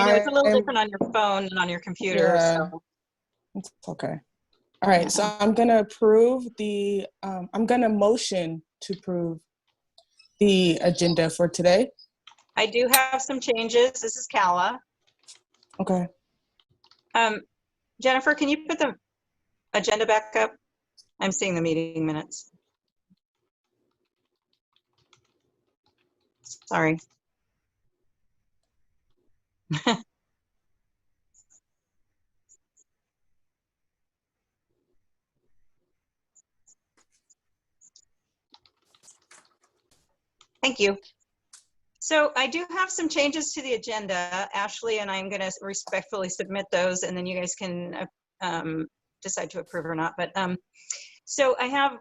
I know it's a little I'm, different on your phone and on your computer. yeah, So it's okay. All right, so I'm gonna approve the, I'm gonna motion to approve the agenda for today. I do have some changes. This is Kala. Okay. Jennifer, can you put the agenda back up? I'm seeing the meeting minutes. Sorry. Thank you. So I do have some changes to the agenda, Ashley, and I'm going to respectfully submit those, and then you guys can decide to approve or not. But so I have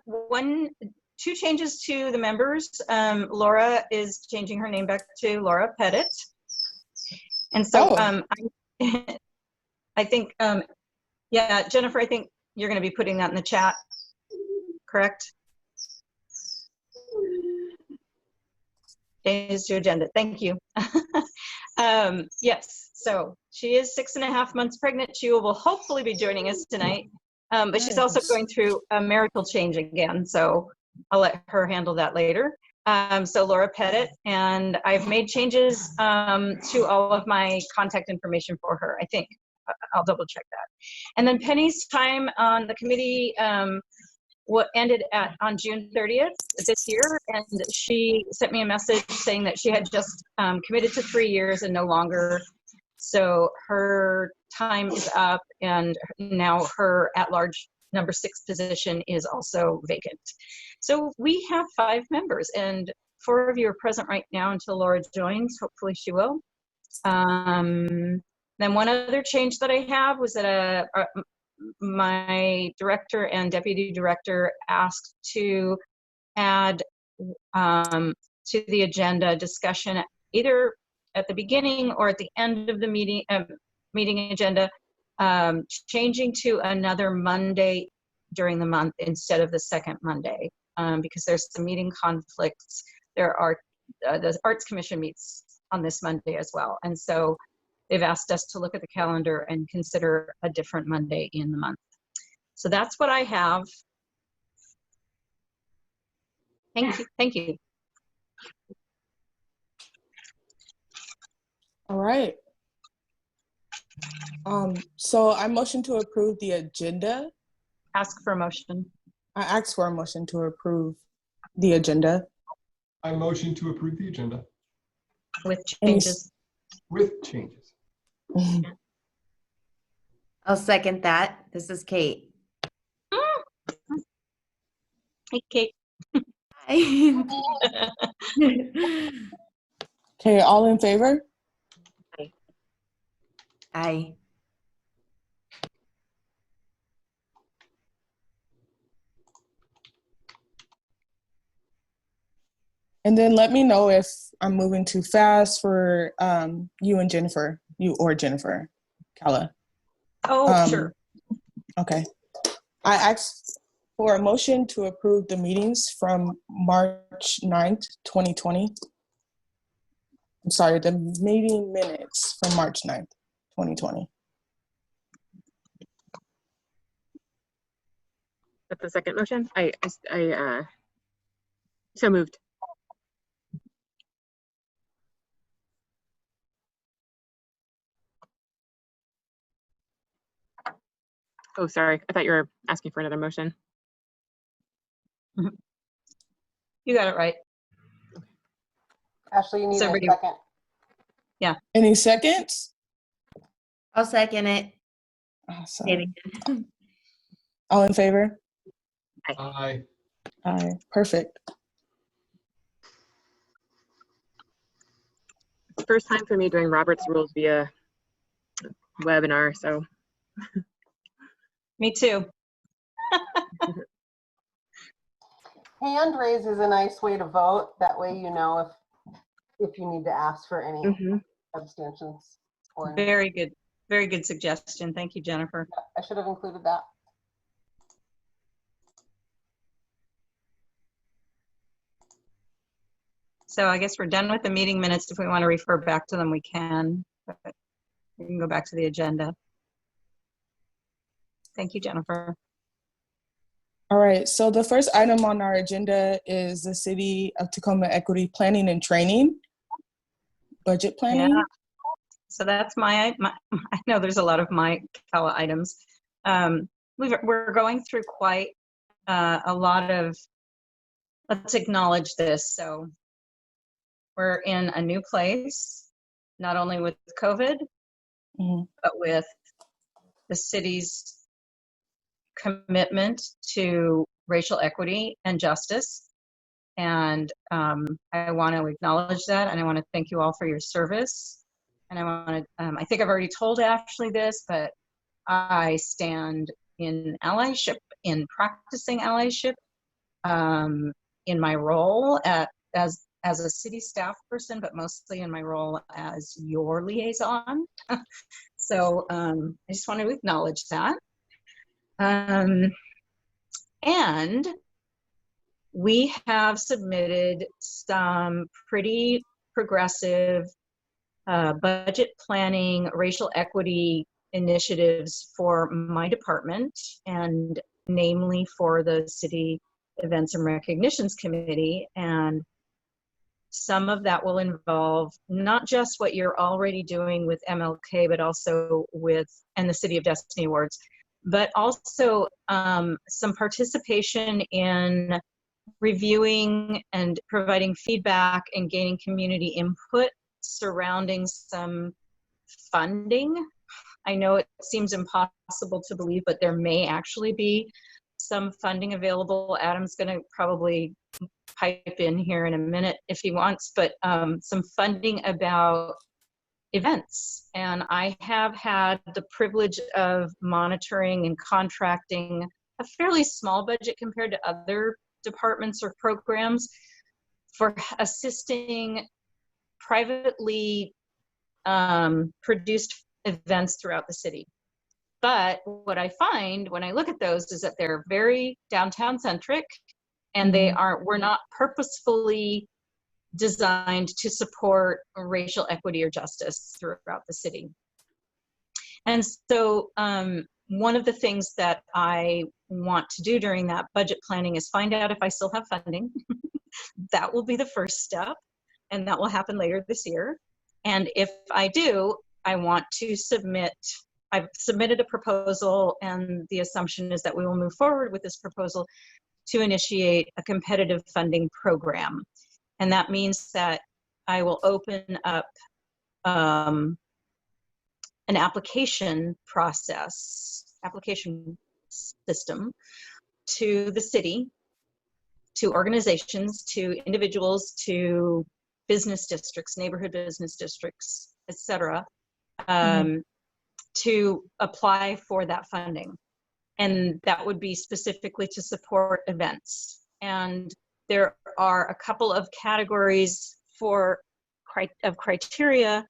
two changes to the members. Laura is changing her name back to Laura Pettit, and so I think, yeah, Jennifer, I think you're going to be putting that in the chat, correct? Changes to agenda. Thank you. Yes, so she is 6.5 months pregnant. She will hopefully be joining us tonight, but she's also going through a marital change again, so I'll let her handle that later. So Laura Pettit, and I've made changes to all of my contact information for her, I think. I'll double check that. And then Penny's time on the committee what ended on June 30th this year, and she sent me a message saying that she had just committed to 3 years and no longer. So her time is up, and now her at-large number 6 position is also vacant. So we have 5 members, and 4 of you are present right now until Laura joins. Hopefully she will. Then one other change that I have was that my director and deputy director asked to add to the agenda discussion either at the beginning or at the end of the meeting agenda, changing to another Monday during the month instead of the second Monday, because there's some meeting conflicts. There are the Arts Commission meets on this Monday as well, and so they've asked us to look at the calendar and consider a different Monday in the month. So that's what I have. Thank you. Thank you. All right. So I motion to approve the agenda. Ask for a motion. I asked for a motion to approve the agenda. I motion to approve the agenda. With changes. With changes. I'll second that. This is Kate. Hey, Kate. Hi. Okay, all in favor? Aye. And then let me know if I'm moving too fast for you and Jennifer, you or Jennifer, Kala. Oh, sure. Okay. I asked for a motion to approve the meetings from March 9th, 2020. I'm sorry, the meeting minutes from March 9th, 2020. That's the second motion. I so moved. Oh, sorry. I thought you were asking for another motion. You got it right. Ashley, you need So a second. Yeah. Any seconds? I'll second it. Awesome. All in favor? Aye. Aye. Perfect. It's the first time for me doing Robert's rules via webinar, so. Me too. Hand raise is a nice way to vote. That way you know if you need to ask for any abstentions. Or Very good. Very good suggestion. Thank you, Jennifer. I should have included that. So I guess we're done with the meeting minutes. If we want to refer back to them, we can. But can go back to the agenda. Thank you, Jennifer. All right, so the first item on our agenda is the City of Tacoma Equity Planning and Training, budget planning. Yeah. So that's my I know there's a lot of my CALA items. We're going through quite a lot of, let's acknowledge this. So we're in a new place, not only with COVID, Mhm. but with the city's commitment to racial equity and justice. And I want to acknowledge that, and I want to thank you all for your service. And I want to, I think I've already told Ashley this, but I stand in allyship, in practicing allyship, in my role as a city staff person, but mostly in my role as your liaison. So I just want to acknowledge that. And we have submitted some pretty progressive budget planning, racial equity initiatives for my department, and namely for the City Events and Recognitions Committee. And some of that will involve not just what you're already doing with MLK, but also and the City of Destiny Awards, but also some participation in reviewing and providing feedback and gaining community input surrounding some funding. I know it seems impossible to believe, but there may actually be some funding available. Adam's going to probably pipe in here in a minute if he wants, but some funding about events. And I have had the privilege of monitoring and contracting a fairly small budget compared to other departments or programs for assisting privately produced events throughout the city. But what I find when I look at those is that they're very downtown centric, and we're not purposefully designed to support racial equity or justice throughout the city. And so one of the things that I want to do during that budget planning is find out if I still have funding. That will be the first step, and that will happen later this year. And if I do, I want to I've submitted a proposal, and the assumption is that we will move forward with this proposal to initiate a competitive funding program. And that means that I will open up an application system to the city, to organizations, to individuals, to business districts, neighborhood business districts, etc., to apply for that funding. And that would be specifically to support events. And there are a couple of categories of criteria.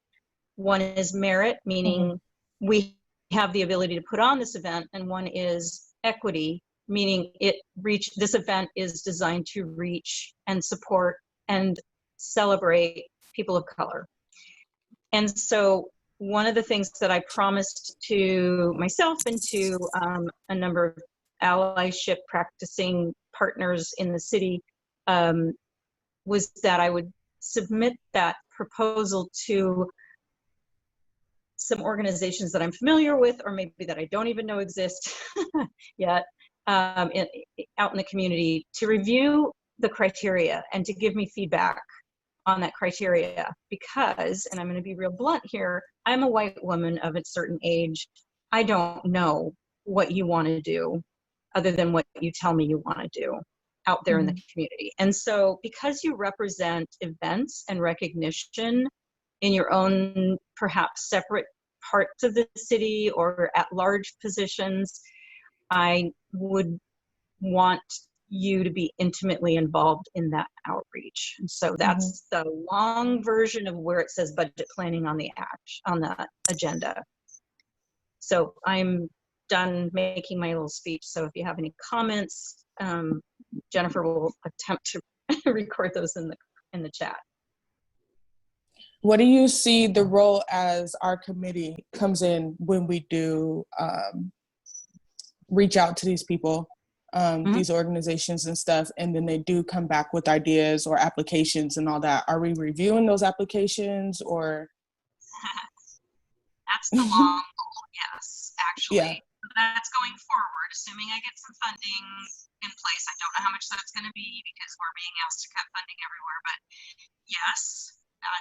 One is merit, meaning we have the ability to put on this event, and one is equity, meaning this event is designed to reach and support and celebrate people of color. And so one of the things that I promised to myself and to a number of allyship practicing partners in the city was that I would submit that proposal to some organizations that I'm familiar with, or maybe that I don't even know exist yet, out in the community, to review the criteria and to give me feedback on that criteria. Because, and I'm going to be real blunt here, I'm a white woman of a certain age. I don't know what you want to do other than what you tell me you want to do out there in the community. And so because you represent events and recognition in your own perhaps separate parts of the city or at large positions, I would want you to be intimately involved in that outreach. And so that's the long version of where it says budget planning on the agenda. So I'm done making my little speech. So if you have any comments, Jennifer will attempt to record those in the chat. What do you see the role as our committee comes in when we do reach out to these people, these organizations and stuff, and then they do come back with ideas or applications and all that? Are we reviewing those applications or? That's the long goal, yes, actually. Yeah. That's going forward, assuming I get some funding in place. I don't know how much that's going to be because we're being asked to cut funding everywhere, but yes,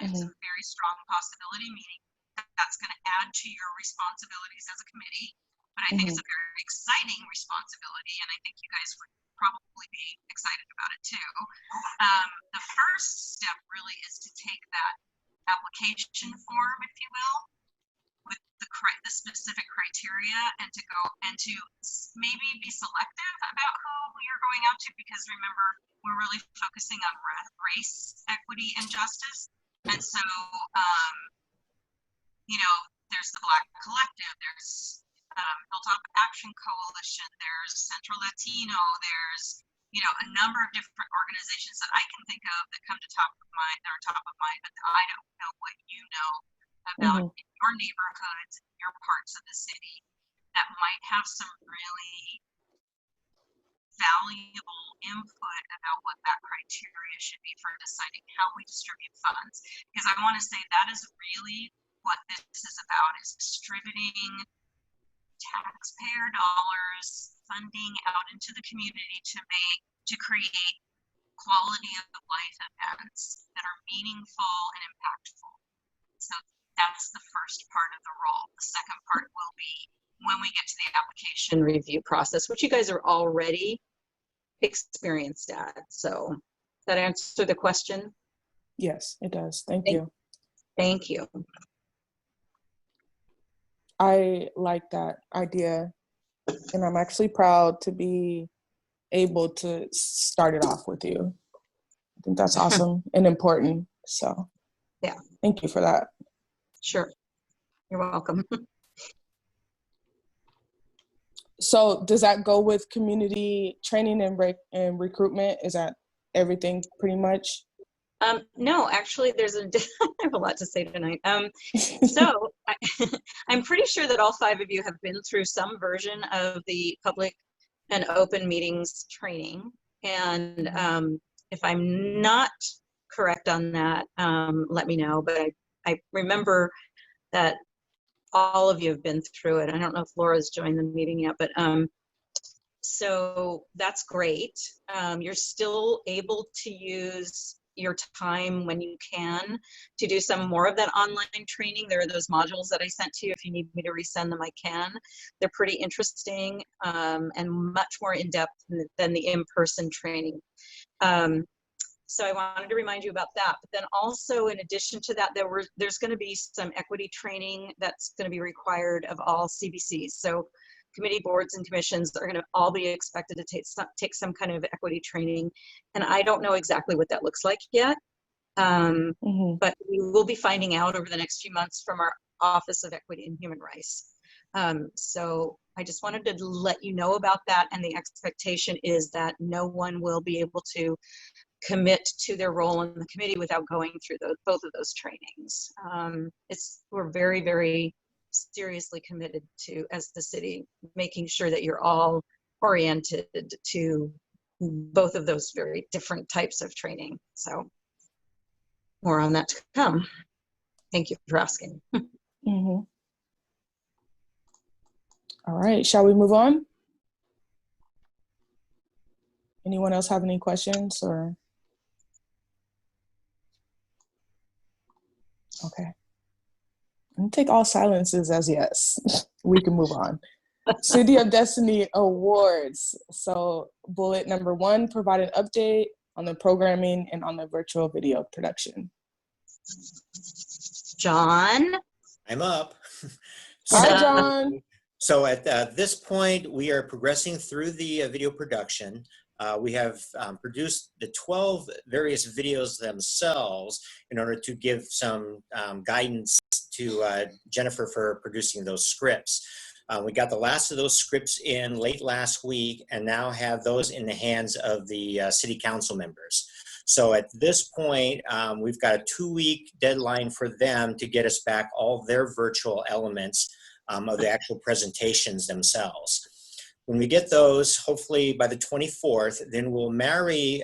it's a very strong possibility, meaning that's going to add to your responsibilities as a committee. But I think it's a very exciting responsibility, and I think you guys would probably be excited about it too. The first step really is to take that application form, if you will, with the specific criteria, and to go and to maybe be selective about who you're going out to, because remember, we're really focusing on race, equity, and justice. And so, there's the Black Collective, there's Hilltop Action Coalition, there's Central Latino, there's, a number of different organizations that I can think of that come to top of mind, but I don't know what you know about in your neighborhoods, in your parts of the city, that might have some really valuable input about what that criteria should be for deciding how we distribute funds. Because I want to say that is really what this is about, is distributing taxpayer dollars, funding out into the community to create quality of life events that are meaningful and impactful. So that's the first part of the role. The second part will be when we get to the application review process, which you guys are already experienced at. So does that answer the question? Yes, it does. Thank you. Thank you. I like that idea, and I'm actually proud to be able to start it off with you. I think that's awesome and important. So yeah, thank you for that. Sure, you're welcome. So does that go with community training and recruitment? Is that everything pretty much? No, actually, I have a lot to say tonight. So I'm pretty sure that all 5 of you have been through some version of the public and open meetings training. And if I'm not correct on that, let me know. But I remember that all of you have been through it. I don't know if Laura's joined the meeting yet, but so that's great. You're still able to use your time when you can to do some more of that online training. There are those modules that I sent to you. If you need me to resend them, I can. They're pretty interesting and much more in-depth than the in-person training. So I wanted to remind you about that. But then also, in addition to that, there's going to be some equity training that's going to be required of all CBCs. So committee, boards, and commissions are going to all be expected to take some kind of equity training. And I don't know exactly what that looks like yet, but we will be finding out over the next few months from our Office of Equity and Human Rights. So I just wanted to let you know about that. And the expectation is that no one will be able to commit to their role in the committee without going through both of those trainings. We're very, very seriously committed to, as the city, making sure that you're all oriented to both of those very different types of training. So more on that to come. Thank you for asking. All right, shall we move on? Anyone else have any questions or? Okay. I'm gonna take all silences as yes. We can move on. City of Destiny Awards. So bullet number 1, provide an update on the programming and on the virtual video production. John? I'm up. Hi, John. So at this point, we are progressing through the video production. We have produced the 12 various videos themselves in order to give some guidance to Jennifer for producing those scripts. We got the last of those scripts in late last week and now have those in the hands of the city council members. So at this point, we've got a 2-week deadline for them to get us back all their virtual elements of the actual presentations themselves. When we get those, hopefully by the 24th, then we'll marry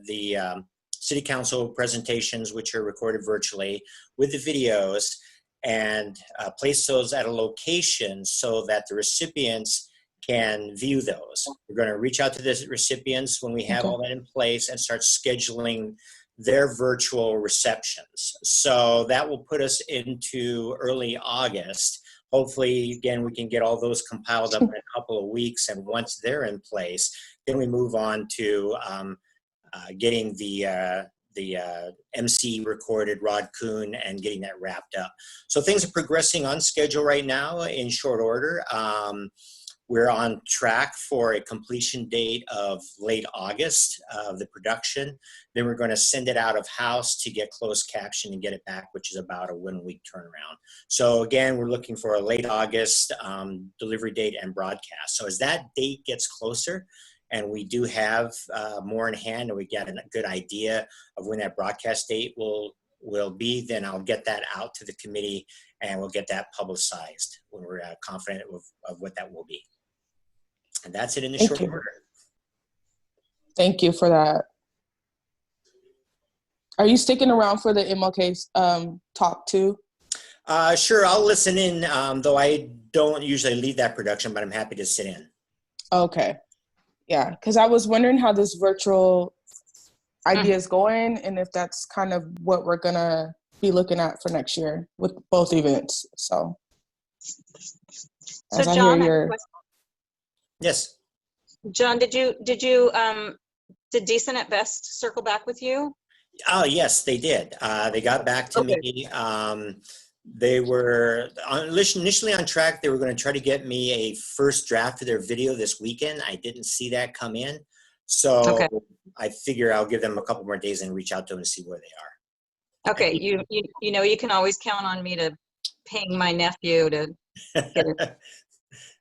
the City Council presentations, which are recorded virtually, with the videos, and place those at a location so that the recipients can view those. We're going to reach out to the recipients when we have all that in place and start scheduling their virtual receptions. So that will put us into early August. Hopefully, again, we can get all those compiled up in a couple of weeks, and once they're in place, then we move on to getting the MC recorded, Rod Kuhn, and getting that wrapped up. So things are progressing on schedule right now in short order. We're on track for a completion date of late August of the production. Then we're going to send it out of house to get closed caption and get it back, which is about a 1-week turnaround. So again, we're looking for a late August delivery date and broadcast. So as that date gets closer, and we do have more in hand, and we get a good idea of when that broadcast date will be, then I'll get that out to the committee, and we'll get that publicized when we're confident of what that will be. And that's it in the short order. Thank you for that. Are you sticking around for the MLK talk too? Sure, I'll listen in, though I don't usually lead that production, but I'm happy to sit in. Okay. Yeah, because I was wondering how this virtual idea is going, and if that's kind of what we're going to be looking at for next year with both events. So as I John, hear your... Yes. John, did Decent at Best circle back with you? Oh, yes, they did. They got back to me. They were initially on track. They were going to try to get me a first draft of their video this weekend. I didn't see that come in. So I figure I'll give them a couple more days and reach out to them and see where they are. Okay, you know, you can always count on me to ping my nephew to get it.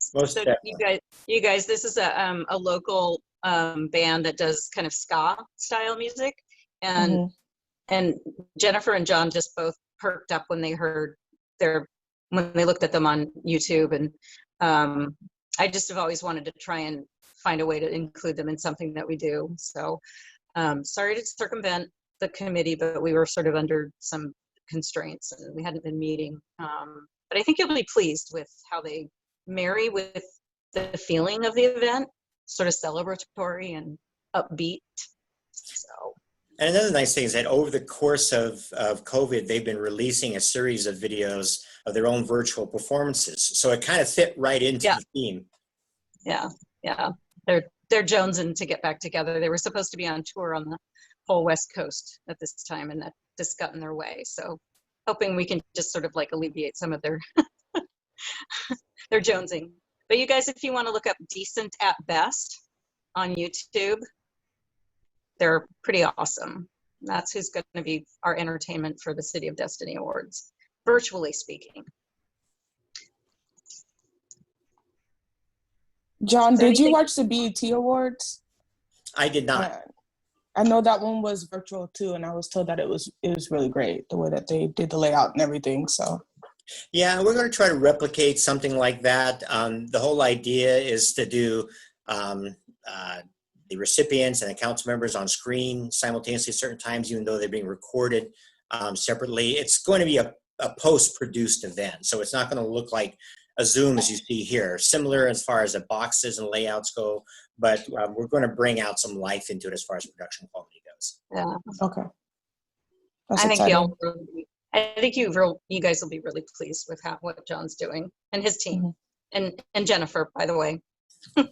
So you guys, this is a local band that does kind of ska style music, and Jennifer and John just both perked up when they heard when they looked at them on YouTube, and I just have always wanted to try and find a way to include them in something that we do. So sorry to circumvent the committee, but we were sort of under some constraints and we hadn't been meeting. But I think you'll be pleased with how they marry with the feeling of the event, sort of celebratory and upbeat. So. And another nice thing is that over the course of COVID, they've been releasing a series of videos of their own virtual performances. So it kind of fit right into the theme. Yeah. They're jonesing to get back together. They were supposed to be on tour on the whole West Coast at this time, and that just got in their way. So hoping we can just sort of like alleviate some of their their jonesing. But you guys, if you want to look up Decent at Best on YouTube, they're pretty awesome. That's who's going to be our entertainment for the City of Destiny Awards, virtually speaking. John, did you watch the BET Awards? I did not. I know that one was virtual too, and I was told that it was really great, the way that they did the layout and everything. So yeah, we're going to try to replicate something like that. The whole idea is to do the recipients and the council members on screen simultaneously at certain times, even though they're being recorded separately. It's going to be a post-produced event, so it's not going to look like a Zoom as you see here. Similar as far as the boxes and layouts go, but we're going to bring out some life into it as far as production quality goes. Yeah. Okay. I think you guys will be really pleased with what John's doing and his team, and Jennifer, by the way,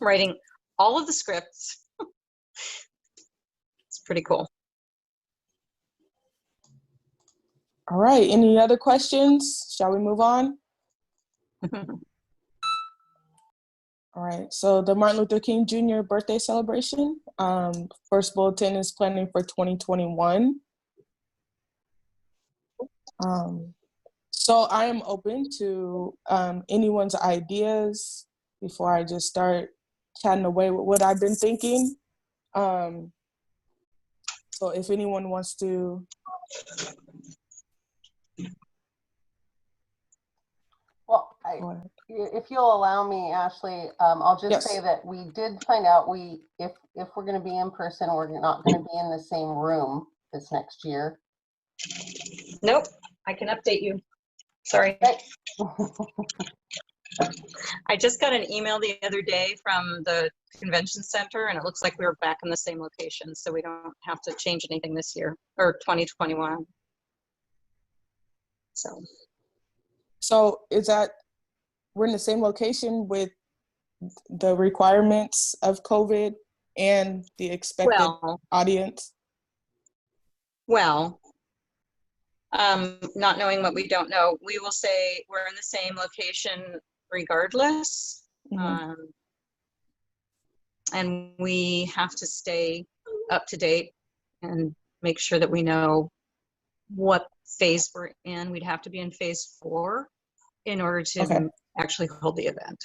writing all of the scripts. It's pretty cool. All right. Any other questions? Shall we move on? All right. So the Martin Luther King Jr. birthday celebration. First bulletin is planning for 2021. So I am open to anyone's ideas before I just start chatting away with what I've been thinking. So if anyone wants to, Well, go ahead. if you'll allow me, Ashley, I'll just say Yes. that we did find out if we're going to be in person, we're not going to be in the same room this next year. Nope, I can update you. Sorry. I just got an email the other day from the convention center, and it looks like we were back in the same location, so we don't have to change anything this year, or 2021. So is that, we're in the same location with the requirements of COVID and the expected audience? Well, not knowing what we don't know, we will say we're in the same location regardless. And we have to stay up to date and make sure that we know what phase we're in. We'd have to be in phase 4 in order to actually hold the event.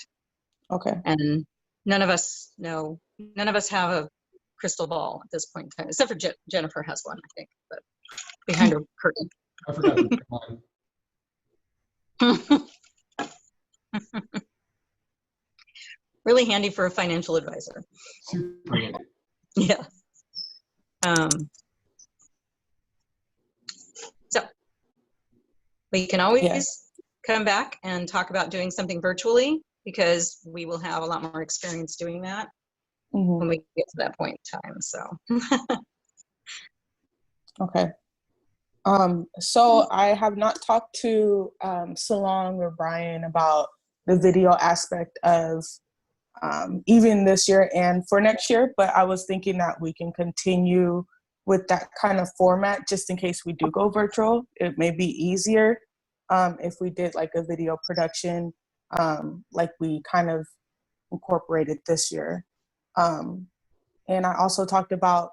Okay. And none of us know, none of us have a crystal ball at this point in time, except for Jennifer has one, I think, but behind her curtain. I forgot to bring mine. Really handy for a financial advisor. Super handy. Yeah. So we can always come back and talk about doing something virtually, because we will have a lot more experience doing that when we get to that point in time. So. Okay. So I have not talked to Salon or Brian about the video aspect of even this year and for next year, but I was thinking that we can continue with that kind of format just in case we do go virtual. It may be easier if we did like a video production like we kind of incorporated this year. And I also talked about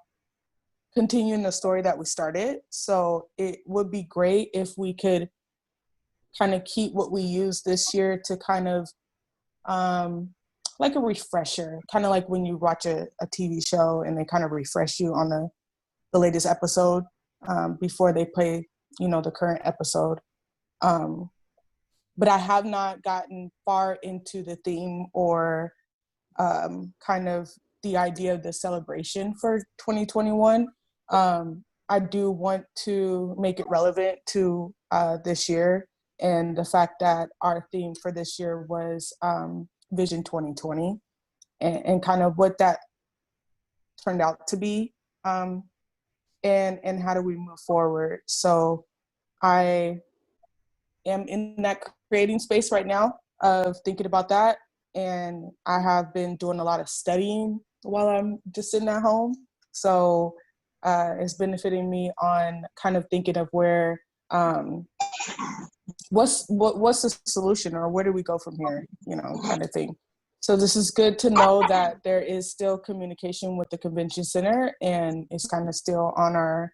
continuing the story that we started. So it would be great if we could kind of keep what we used this year to kind of like a refresher, kind of like when you watch a TV show and they kind of refresh you on the latest episode before they play, you know, the current episode. But I have not gotten far into the theme or kind of the idea of the celebration for 2021. I do want to make it relevant to this year, and the fact that our theme for this year was Vision 2020 and kind of what that turned out to be, and how do we move forward. So I am in that creating space right now of thinking about that, and I have been doing a lot of studying while I'm just sitting at home. So it's benefiting me on kind of thinking of where what's the solution, or where do we go from here, you know, kind of thing. So this is good to know that there is still communication with the convention center, and it's kind of still on our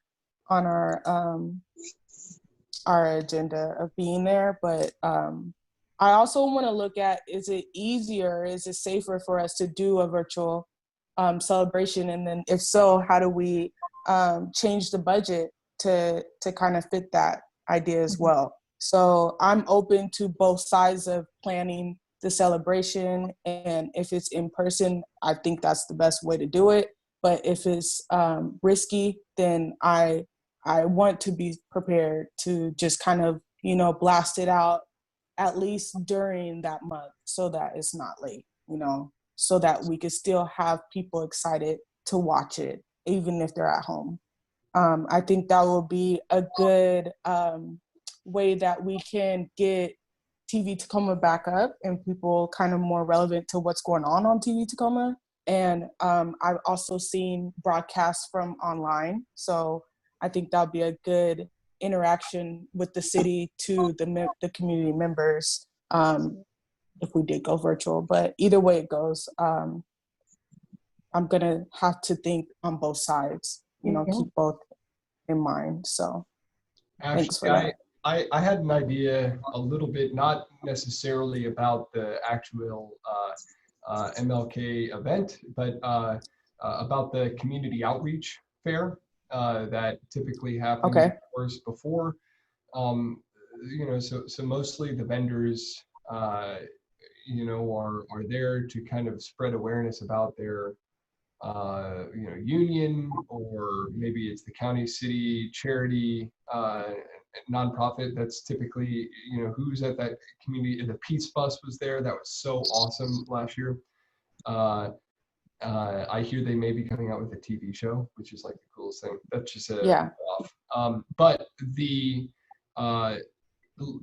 agenda of being there. But I also want to look at, is it easier, is it safer for us to do a virtual celebration? And then if so, how do we change the budget to kind of fit that idea as well? So I'm open to both sides of planning the celebration, and if it's in person, I think that's the best way to do it. But if it's risky, then I want to be prepared to just kind of, you know, blast it out at least during that month, so that it's not late, you know, so that we could still have people excited to watch it, even if they're at home. I think that will be a good way that we can get TV Tacoma back up and people kind of more relevant to what's going on TV Tacoma. And I've also seen broadcasts from online. So I think that'll be a good interaction with the city to the community members if we did go virtual. But either way it goes, I'm gonna have to think on both sides, you know, keep both in mind. So thanks for that. I had an idea a little bit, not necessarily about the actual MLK event, but about the community outreach fair that typically happen, Okay. of course, before. So mostly the vendors, are there to kind of spread awareness about their, union, or maybe it's the county, city, charity, nonprofit that's typically, who's at that community. The Peace Bus was there. That was so awesome last year. I hear they may be coming out with a TV show, which is like the coolest thing. That's just off. But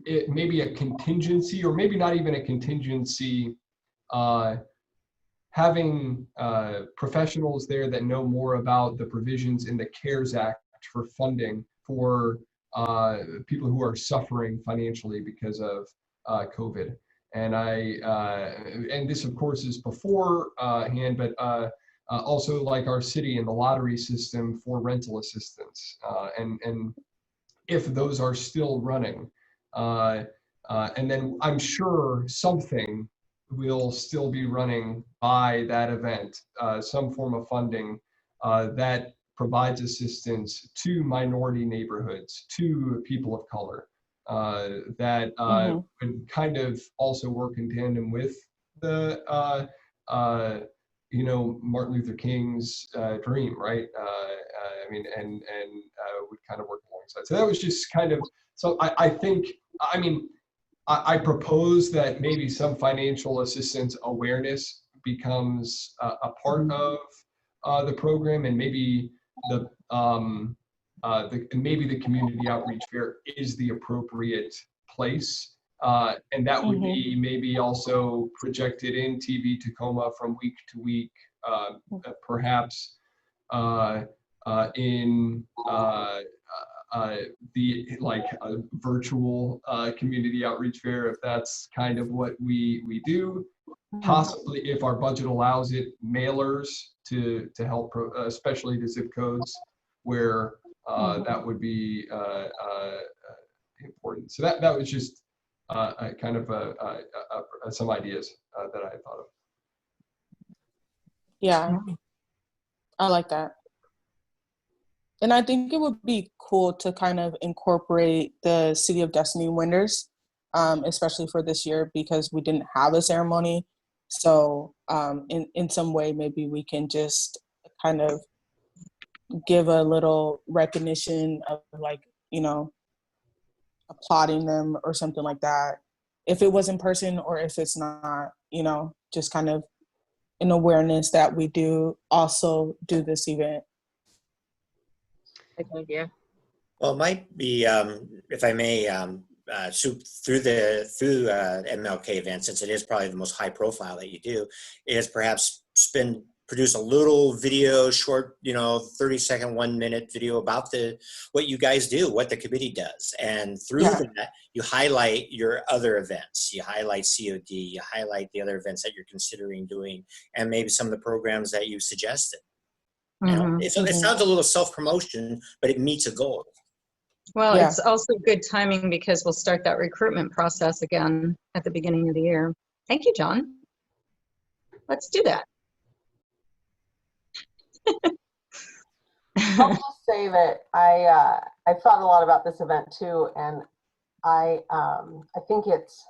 it may be a contingency, or maybe not even a contingency, having professionals there that know more about the provisions in the CARES Act for funding for people who are suffering financially because of COVID. And and this of course is beforehand, but also like our city and the lottery system for rental assistance, and if those are still running, and then I'm sure something will still be running by that event, some form of funding that provides assistance to minority neighborhoods, to people of color, that would kind of also work in tandem with the, Martin Luther King's dream, right? And would kind of work alongside. So that was just kind of, so I think, I propose that maybe some financial assistance awareness becomes a part of the program, and maybe maybe the community outreach fair is the appropriate place, and that would be maybe also projected in TV Tacoma from week to week, perhaps in the virtual community outreach fair, if that's kind of what we do. Possibly, if our budget allows it, mailers to help, especially to zip codes where that would be important. So that was just kind of some ideas that I thought of. Yeah, I like that. And I think it would be cool to kind of incorporate the City of Destiny winners, especially for this year, because we didn't have a ceremony. So in some way, maybe we can just kind of give a little recognition of, applauding them or something like that. If it was in person, or if it's not, just kind of an awareness that we do also do this event. Yeah. Well, it might be, if I may, through MLK event, since it is probably the most high profile that you do, is perhaps produce a little video, short, 30-second, 1-minute video about what you guys do, what the committee does. And through that, you highlight your other events. You highlight COD, you highlight the other events that you're considering doing, and maybe some of the programs that you suggested. It sounds a little self-promotion, but it meets a goal. Well, it's also good timing because we'll start that recruitment process again at the beginning of the year. Thank you, John. Let's do that. I'll just say that I've thought a lot about this event too, and I think it's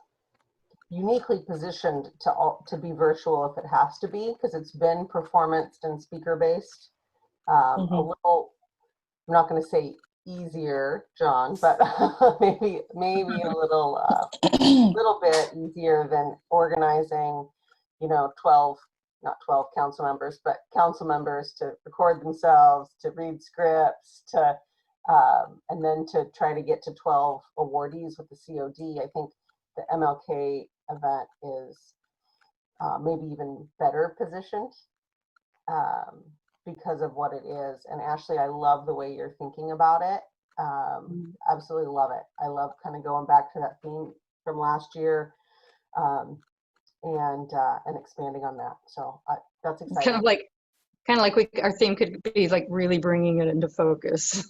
uniquely positioned to be virtual if it has to be, because it's been performance and speaker based. A little, I'm not going to say easier, John, but maybe a little bit easier than organizing, not 12 council members, but council members to record themselves, to read scripts, and then to try to get to 12 awardees with the COD. I think the MLK event is maybe even better positioned because of what it is. And Ashley, I love the way you're thinking about it. Absolutely love it. I love kind of going back to that theme from last year. And expanding on that. So that's exciting. Kind of like our theme could be like really bringing it into focus.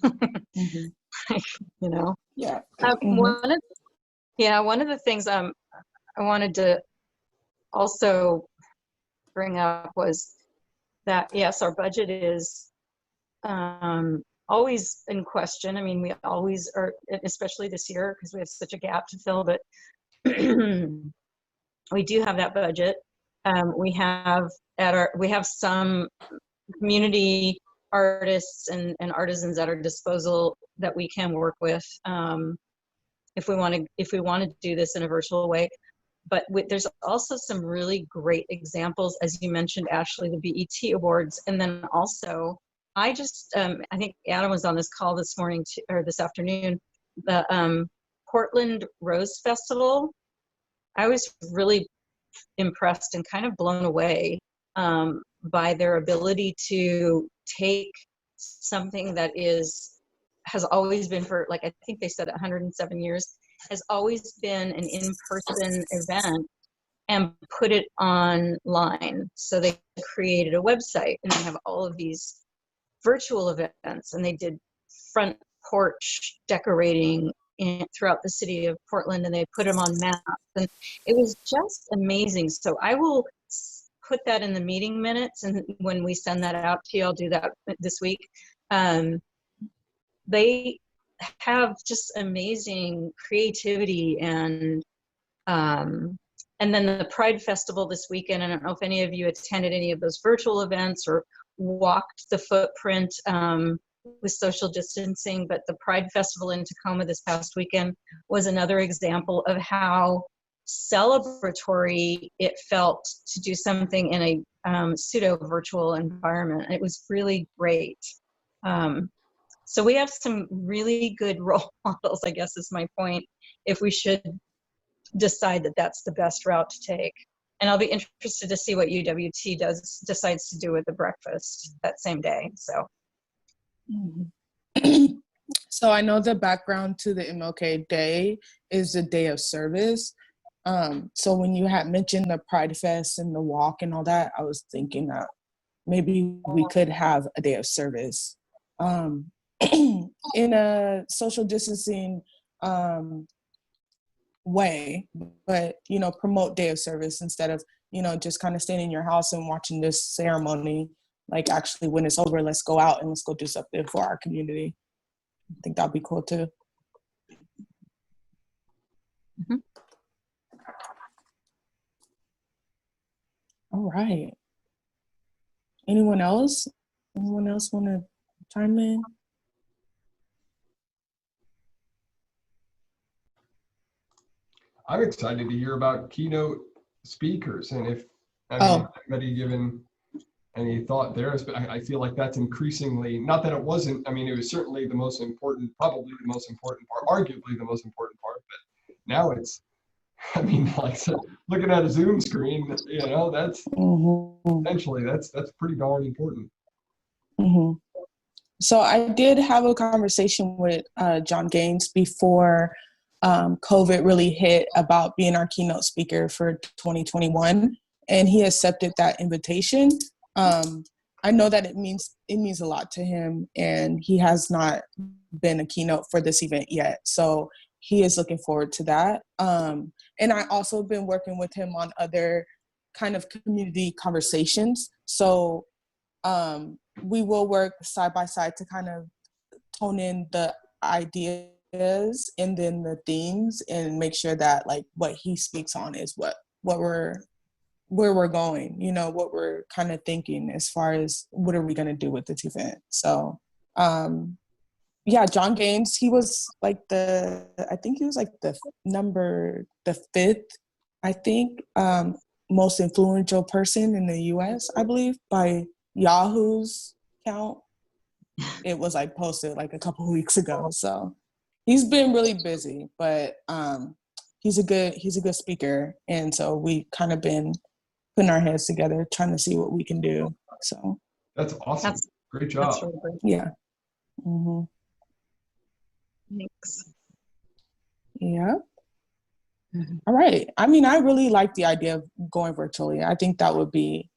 Yeah. One of the things I wanted to also bring up was that, yes, our budget is always in question. I mean, we always are, especially this year because we have such a gap to fill, but we do have that budget. We have some community artists and artisans at our disposal that we can work with if we want to do this in a virtual way. But there's also some really great examples, as you mentioned, Ashley, the BET Awards, and then also I think Adam was on this call this morning or this afternoon. The Portland Rose Festival. I was really impressed and kind of blown away by their ability to take something that has always been for, like, I think they said 107 years, has always been an in-person event, and put it online. So they created a website and they have all of these virtual events, and they did front porch decorating throughout the city of Portland, and they put them on maps, and it was just amazing. So I will put that in the meeting minutes, and when we send that out to you, I'll do that this week. They have just amazing creativity, and then the Pride Festival this weekend. I don't know if any of you attended any of those virtual events or walked the footprint with social distancing, but the Pride Festival in Tacoma this past weekend was another example of how celebratory it felt to do something in a pseudo virtual environment. It was really great. So we have some really good role models, I guess is my point, if we should decide that that's the best route to take. And I'll be interested to see what UWT decides to do with the breakfast that same day. So. So I know the background to the MLK Day is the day of service. So when you had mentioned the Pride Fest and the walk and all that, I was thinking that maybe we could have a day of service in a social distancing way, but, you know, promote day of service instead of, you know, just kind of staying in your house and watching this ceremony. Like, actually, when it's over, let's go out and let's go do something for our community. I think that'd be cool too. Mm-hmm. All right. Anyone else? Anyone else want to chime in? I'm excited to hear about keynote speakers, and if anybody given any thought there. I feel like that's increasingly, not that it wasn't, I mean, it was certainly the most important, probably the most important part, arguably the most important part, but now it's, I mean, like, so looking at a Zoom screen, you know, that's essentially, that's pretty darn important. Mm-hmm. So I did have a conversation with John Gaines before COVID really hit about being our keynote speaker for 2021, and he accepted that invitation. I know that it means a lot to him, and he has not been a keynote for this event yet. So he is looking forward to that. And I also been working with him on other kind of community conversations. So we will work side by side to kind of tone in the ideas and then the themes, and make sure that, like, what he speaks on is where we're going, you know, what we're kind of thinking as far as what are we going to do with this event. So yeah, John Gaines, he was like the fifth, I think, most influential person in the US, I believe, by Yahoo's count. It was like posted like a couple of weeks ago. So he's been really busy, but he's a good speaker. And so we kind of been putting our heads together, trying to see what we can do. So that's awesome. Great job. That's really great. Yeah. Mm-hmm. Thanks. Yeah. All right. I mean, I really like the idea of going virtually. I think that would be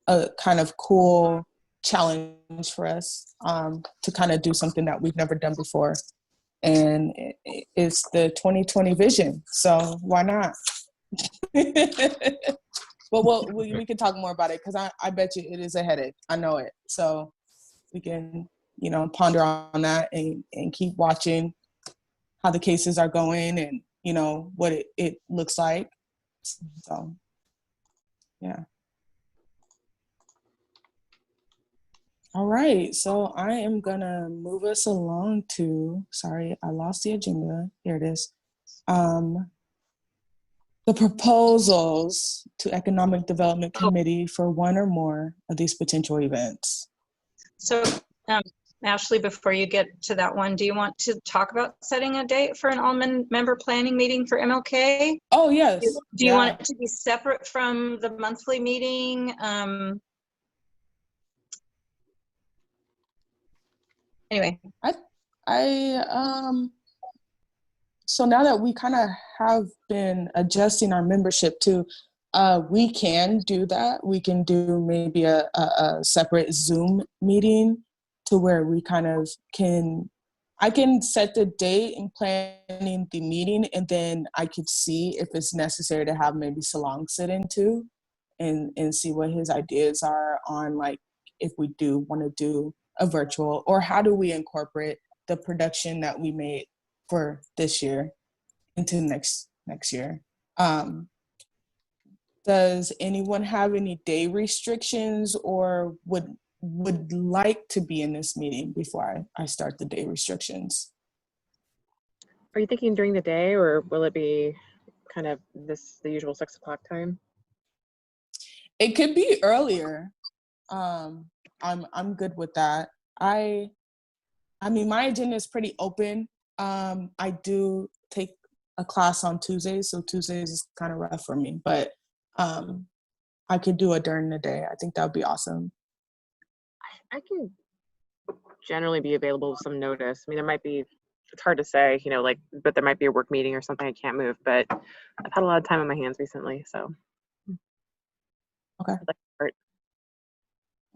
a kind of cool challenge for us to kind of do something that we've never done before. And it's the 2020 vision. So why not? But we can talk more about it, because I bet you it is a headache. I know it. So we can ponder on that and keep watching how the cases are going and, what it looks like. So, yeah. All right, so I am gonna move us along to, sorry, I lost the agenda. Here it is. The proposals to Economic Development Committee for one or more of these potential events. So, Ashley, before you get to that one, do you want to talk about setting a date for an all-member planning meeting for MLK? Oh, yes. Do you want it to be separate from the monthly meeting? Anyway. So now that we kind of have been adjusting our membership too, we can do that. We can do maybe a separate Zoom meeting to where we kind of I can set the date and planning the meeting, and then I could see if it's necessary to have maybe Salong sit in too and see what his ideas are on, like, if we do want to do a virtual, or how do we incorporate the production that we made for this year into next year. Does anyone have any day restrictions or would like to be in this meeting before I start the day restrictions? Are you thinking during the day, or will it be kind of the usual 6 o'clock time? It could be earlier. I'm good with that. I mean, my agenda is pretty open. I do take a class on Tuesdays, so Tuesdays is kind of rough for me, but I could do it during the day. I think that would be awesome. I can generally be available with some notice. I mean, there might be, it's hard to say, but there might be a work meeting or something I can't move, but I've had a lot of time on my hands recently, so. Okay. I'd like to start.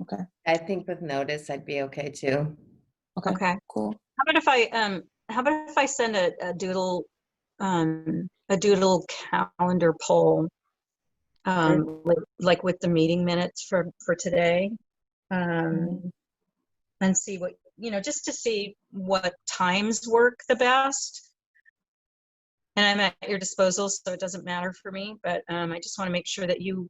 Okay. I think with notice, I'd be okay too. Okay. Cool. How about if I send a doodle calendar poll, like with the meeting minutes for today, and see what, just to see what times work the best. And I'm at your disposal, so it doesn't matter for me, but I just want to make sure that you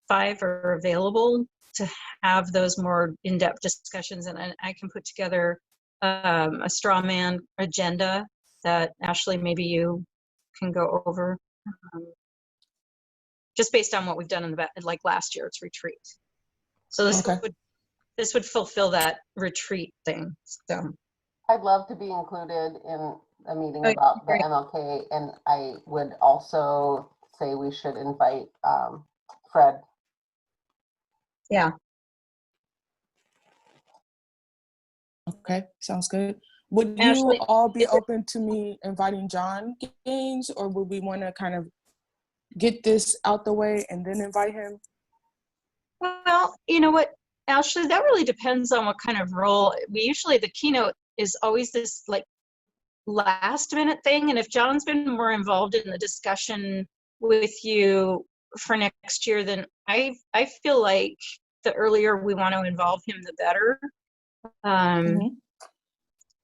5 are available to have those more in-depth discussions, and I can put together a straw man agenda that Ashley, maybe you can go over, just based on what we've done in like last year's retreat. So this would fulfill that retreat thing. So I'd love to be included in a meeting Oh, about the great. MLK, and I would also say we should invite Fred. yeah. Okay, sounds good. Would you Ashley, all be open to me inviting John Gaines, or would we want to kind of get this out the way and then invite him? Well, you know what, Ashley, that really depends on what kind of role. We usually, the keynote is always this like last minute thing. And if John's been more involved in the discussion with you for next year, then I feel like the earlier we want to involve him, the better.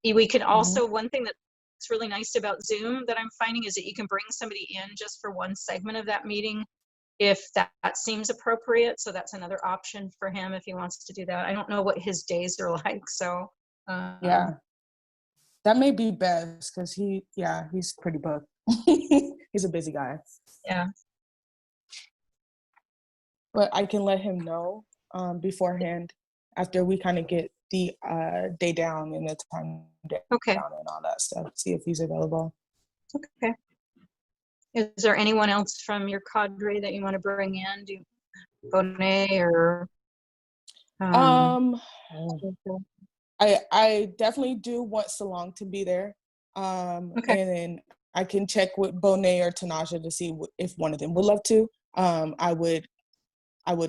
We can also, one thing that's really nice about Zoom that I'm finding is that you can bring somebody in just for one segment of that meeting if that seems appropriate. So that's another option for him if he wants to do that. I don't know what his days are like, so. Yeah, that may be best because he's pretty booked. He's a busy guy. Yeah. But I can let him know beforehand after we kind of get the day down and the time down and all that stuff. See if he's available. Okay. Is there anyone else from your cadre that you want to bring in? Do Bonet or? I definitely do want Salong to be there. And then I can check with Bonet or Tanaja to see if one of them would love to. I would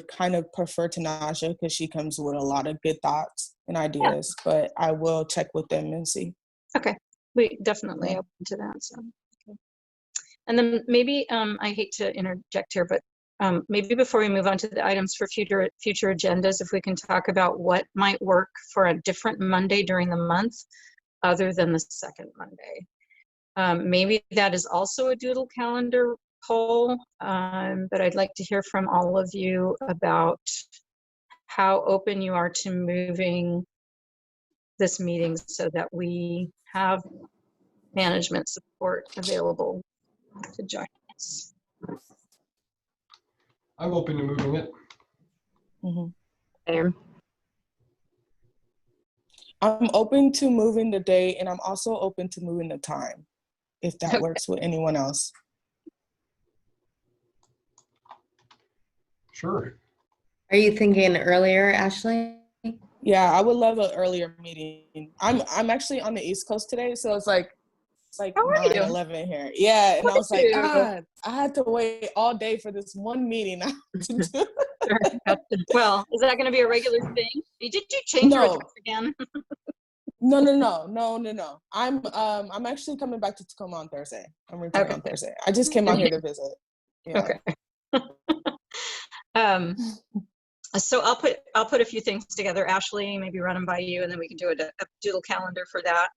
kind of prefer Tanaja because she comes with a lot of good thoughts and ideas, but I will check with them and see. Okay, we definitely open to that. So, okay. And then maybe I hate to interject here, but maybe before we move on to the items for future agendas, if we can talk about what might work for a different Monday during the month other than the second Monday. Maybe that is also a doodle calendar poll, but I'd like to hear from all of you about how open you are to moving this meeting so that we have management support available to join us. I'm open to moving it. Mhm. Same. I'm open to moving the date, and I'm also open to moving the time, if that works with anyone else. Sure. Are you thinking earlier, Ashley? Yeah, I would love an earlier meeting. I'm actually on the East Coast today, so it's like How are 9, you? 11 here. Yeah, and I Look was at like, you. I had to wait all day for this one meeting I have to do. Well, is that going to be a regular thing? Did you change your No, address again? no. I'm actually coming back to Tacoma on Thursday. I'm returning Okay. on Thursday. I just came out here to visit. Yeah. Okay. So I'll put a few things together. Ashley, maybe run them by you, and then we can do a doodle calendar for that.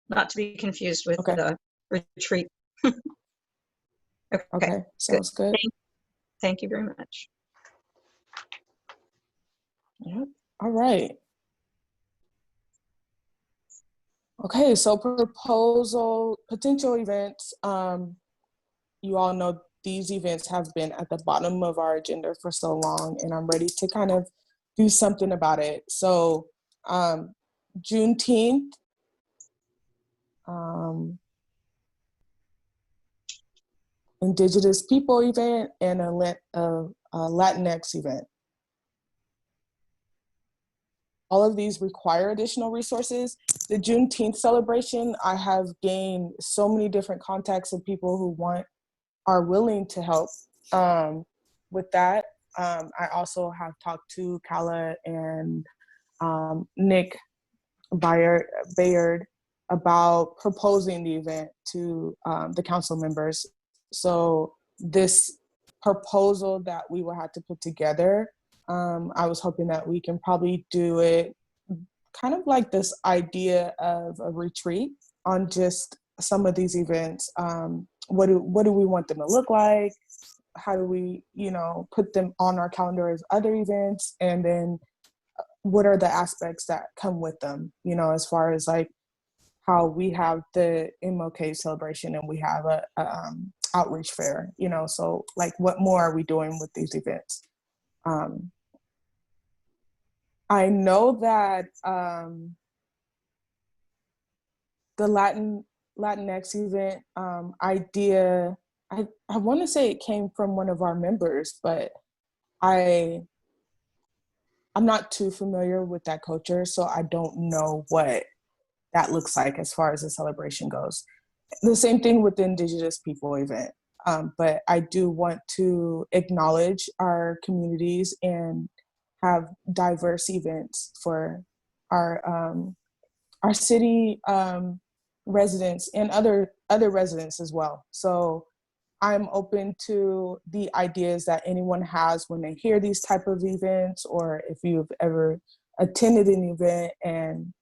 Not to be confused with Okay. the retreat. Okay. Okay. Sounds good. Thank you very much. Yep. All right. Okay, so potential events. You all know these events have been at the bottom of our agenda for so long, and I'm ready to kind of do something about it. So Juneteenth, Indigenous people event, and a Latinx event. All of these require additional resources. The Juneteenth celebration, I have gained so many different contacts of people who are willing to help with that. I also have talked to Kala and Nick Bayard about proposing the event to the council members. So this proposal that we will have to put together, I was hoping that we can probably do it kind of like this idea of a retreat on just some of these events. What do we want them to look like? How do we, put them on our calendar as other events? And then what are the aspects that come with them, as far as like how we have the MLK celebration and we have a outreach fair, so like what more are we doing with these events? I know that the Latinx event idea, I want to say it came from one of our members, but I'm not too familiar with that culture, so I don't know what that looks like as far as the celebration goes. The same thing with the Indigenous people event, but I do want to acknowledge our communities and have diverse events for our city residents and other residents as well. So I'm open to the ideas that anyone has when they hear these type of events, or if you've ever attended an event and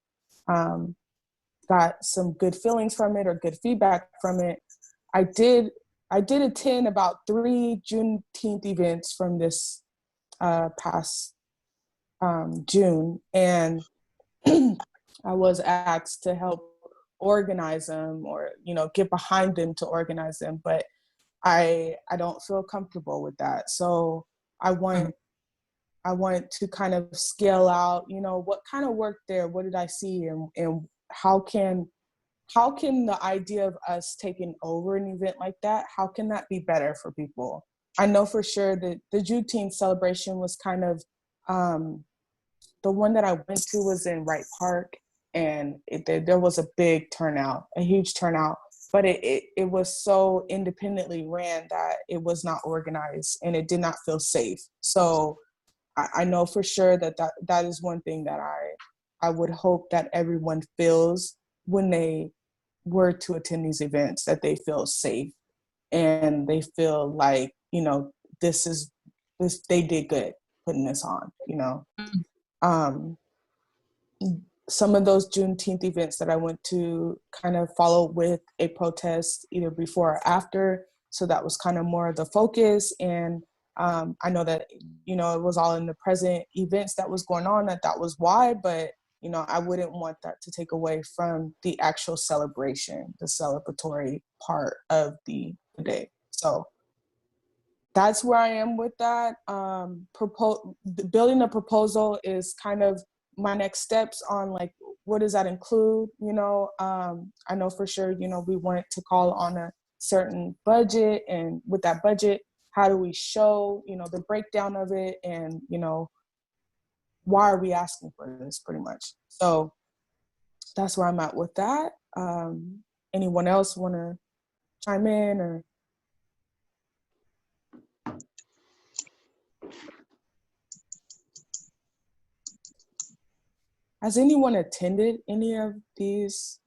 got some good feelings from it or good feedback from it. I did attend about 3 Juneteenth events from this past June, and I was asked to help organize them or get behind them to organize them, but I don't feel comfortable with that. So I want to kind of scale out, what kind of work there, what did I see, and how can the idea of us taking over an event like that, how can that be better for people? I know for sure that the Juneteenth celebration was kind of, the one that I went to was in Wright Park, and there was a big turnout, a huge turnout, but it was so independently ran that it was not organized and it did not feel safe. So I know for sure that is one thing that I would hope that everyone feels when they were to attend these events, that they feel safe and they feel like, this is they did good putting this on, you know. Some of those Juneteenth events that I went to kind of followed with a protest either before or after. So that was kind of more of the focus. And I know that, you know, it was all in the present events that was going on, that was why, but, you know, I wouldn't want that to take away from the actual celebration, the celebratory part of the day. So that's where I am with that. Building a proposal is kind of my next steps on, like, what does that include? You know, I know for sure, you know, we want to call on a certain budget, and with that budget, how do we show, you know, the breakdown of it, and, you know, why are we asking for this, pretty much. So that's where I'm at with that. Anyone else want to chime in, or? Has anyone attended any of these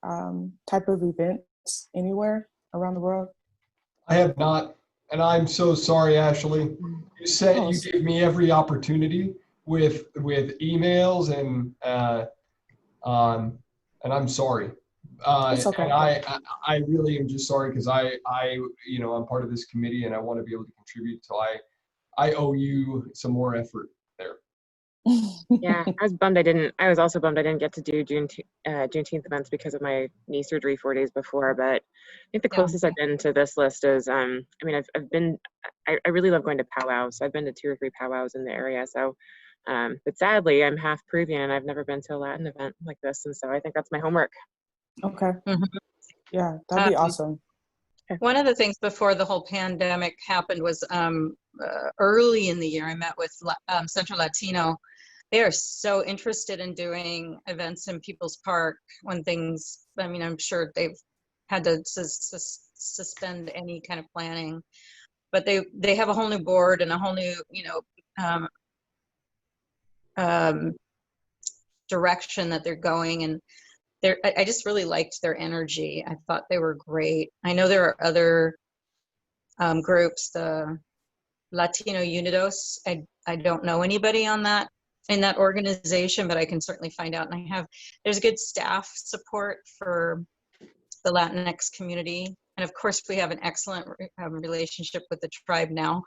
type of events anywhere around the world? I have not, and I'm so sorry, Ashley. You said Oh, you gave me every opportunity with emails and I'm sorry. it's okay. And I really am just sorry, because you know, I'm part of this committee and I want to be able to contribute. So I owe you some more effort there. Yeah, I was also bummed I didn't get to do Juneteenth events because of my knee surgery 4 days before. But I think the closest I've been to this list is, I mean, I really love going to powwows. So I've been to 2 or 3 powwows in the area. So, but sadly, I'm half Peruvian and I've never been to a Latin event like this. And so I think that's my homework. Okay. Mhm. Yeah, that'd be awesome. One of the things before the whole pandemic happened was early in the year, I met with Central Latino. They are so interested in doing events in People's Park when things, I mean, I'm sure they've had to suspend any kind of planning, but they have a whole new board and a whole new, you know, direction that they're going. And I just really liked their energy. I thought they were great. I know there are other groups, the Latino Unidos. I don't know anybody on that, in that organization, but I can certainly find out. And there's good staff support for the Latinx community. And of course, we have an excellent relationship with the tribe now.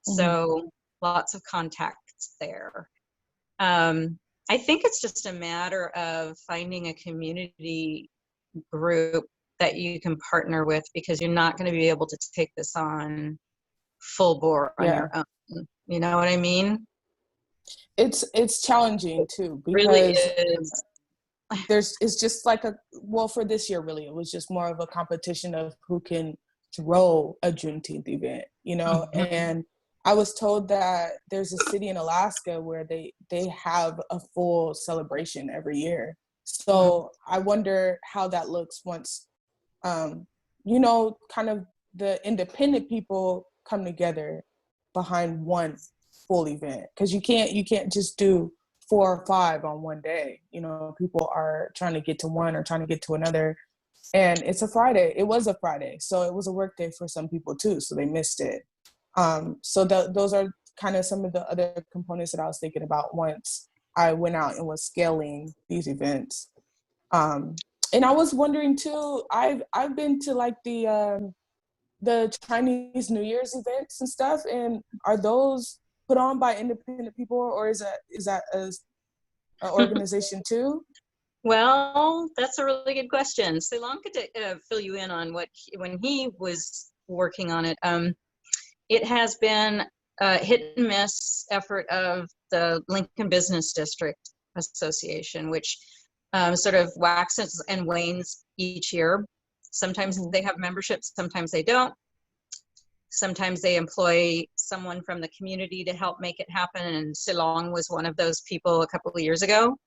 So lots of contacts there. I think it's just a matter of finding a community group that you can partner with, because you're not going to be able to take this on full bore on your own. You know what I mean? It's challenging too, because Really is. it's just like for this year, really, it was just more of a competition of who can throw a Juneteenth event, you know. And I was told that there's a city in Alaska where they have a full celebration every year. So I wonder how that looks once, you know, kind of the independent people come together behind one full event, because you can't just do 4 or 5 on one day. You know, people are trying to get to one or trying to get to another, and it's a Friday. It was a Friday, so it was a work day for some people too, so they missed it. So those are kind of some of the other components that I was thinking about once I went out and was scaling these events. And I was wondering too, I've been to like the Chinese New Year's events and stuff, and are those put on by independent people, or is that an organization too? Well, that's a really good question. Ceylon could fill you in on when he was working on it. It has been a hit and miss effort of the Lincoln Business District Association, which sort of waxes and wanes each year. Sometimes they have memberships, sometimes they don't. Sometimes they employ someone from the community to help make it happen, and Ceylon was one of those people a couple of years ago.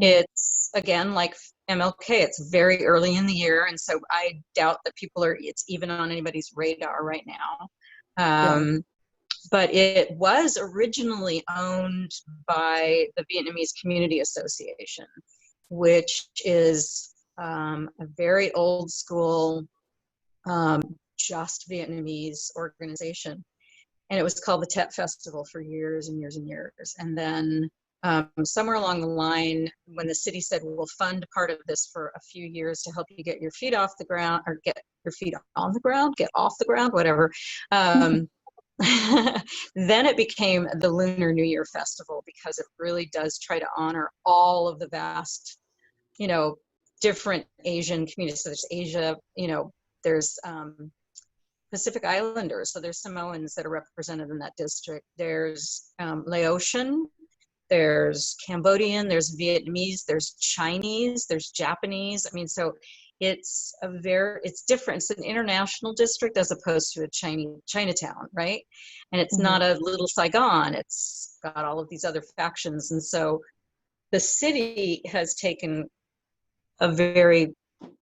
It's, again, like MLK, it's very early in the year, and so I doubt that it's even on anybody's radar right now. But it was originally owned by the Vietnamese Community Association, which is a very old school, just Vietnamese organization. and it was called the Tet Festival for years and years and years. And then somewhere along the line, when the city said, we'll fund part of this for a few years to help you get your feet off the ground, or get your feet on the ground, get off the ground, whatever. Then it became the Lunar New Year Festival, because it really does try to honor all of the vast, you know, different Asian communities. So there's Asia, you know, there's Pacific Islanders, so there's Samoans that are represented in that district. There's Laotian, there's Cambodian, there's Vietnamese, there's Chinese, there's Japanese. I mean, so it's different. It's an international district as opposed to a Chinatown, right? And it's not a little Saigon. It's got all of these other factions. And so the city has taken a very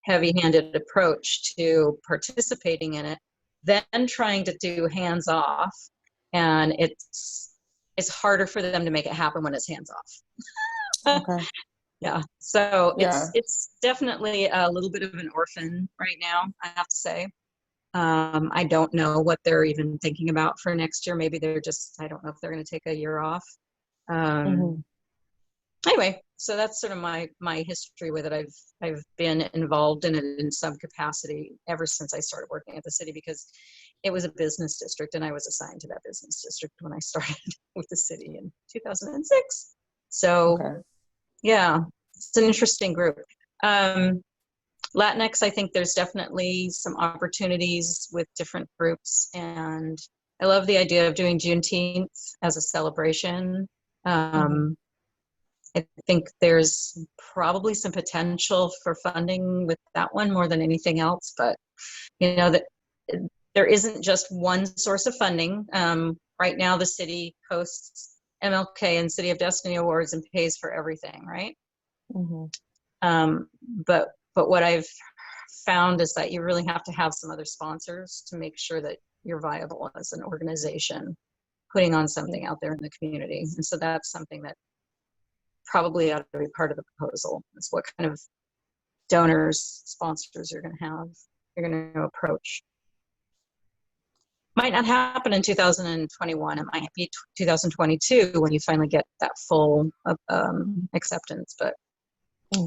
heavy-handed approach to participating in it, then trying to do hands-off, and it's harder for them to make it happen when it's hands-off. Okay. Yeah, so Yeah. it's definitely a little bit of an orphan right now, I have to say. I don't know what they're even thinking about for next year. Maybe they're just, I don't know if they're going to take a year off. Anyway, so that's sort of my history with it. I've been involved in it in some capacity ever since I started working at the city, because it was a business district and I was assigned to that business district when I started with the city in 2006. So yeah, it's an interesting group. Latinx, I think there's definitely some opportunities with different groups, and I love the idea of doing Juneteenth as a celebration. I think there's probably some potential for funding with that one more than anything else, but you know that there isn't just one source of funding. Right now, the city hosts MLK and City of Destiny Awards and pays for everything, right? But what I've found is that you really have to have some other sponsors to make sure that you're viable as an organization, putting on something out there in the community. And so that's something that probably ought to be part of the proposal. Is what kind of donors, sponsors you're going to approach. Might not happen in 2021. It might be 2022 when you finally get that full acceptance. But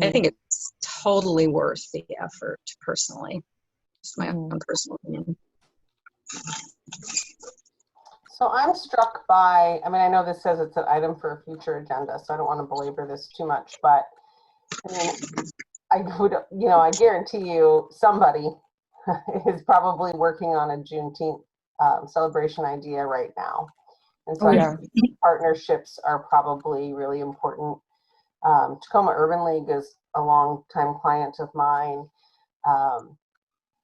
I think it's totally worth the effort, personally. Just my own personal opinion. So I'm struck by, I mean, I know this says it's an item for a future agenda, so I don't want to belabor this too much, but I mean, I would, you know, I guarantee you somebody is probably working on a Juneteenth celebration idea right now. And so I think partnerships are probably really important. Tacoma Urban League is a long-time client of mine.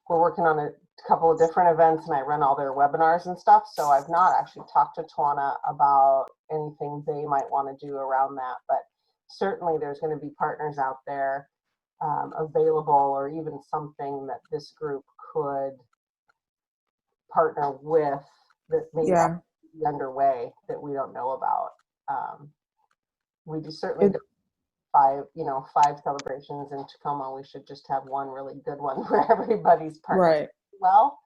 We're working on a couple of different events, and I run all their webinars and stuff. So I've not actually talked to Tawana about anything they might want to do around that, but certainly there's going to be partners out there available, or even something that this group could partner with that may be underway that we don't know about. We do certainly do 5 celebrations in Tacoma. We should just have one really good one where everybody's partnering well.